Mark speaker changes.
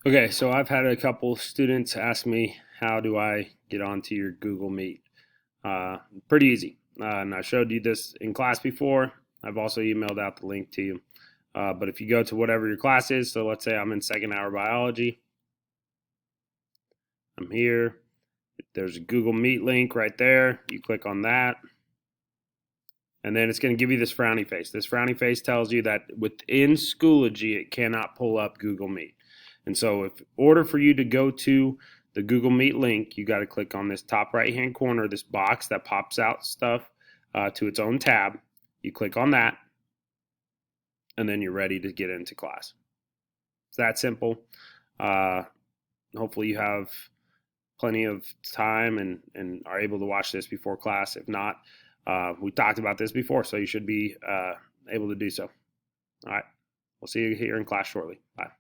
Speaker 1: Okay, so I've had a couple students ask me, how do I get onto your Google Meet? Pretty easy. And I showed you this in class before. I've also emailed out the link to you. But if you go to whatever your class is, so let's say I'm in second hour biology, I'm here. There's a Google Meet link right there. You click on that, and then it's going to give you this frowny face. This frowny face tells you that within Schoology, it cannot pull up Google Meet. And so, in order for you to go to the Google Meet link, you got to click on this top right hand corner, this box that pops out stuff to its own tab. You click on that, and then you're ready to get into class. It's that simple. Uh, Hopefully, you have plenty of time and are able to watch this before class. If not, we talked about this before, so you should be able to do so. All right. We'll see you here in class shortly. Bye.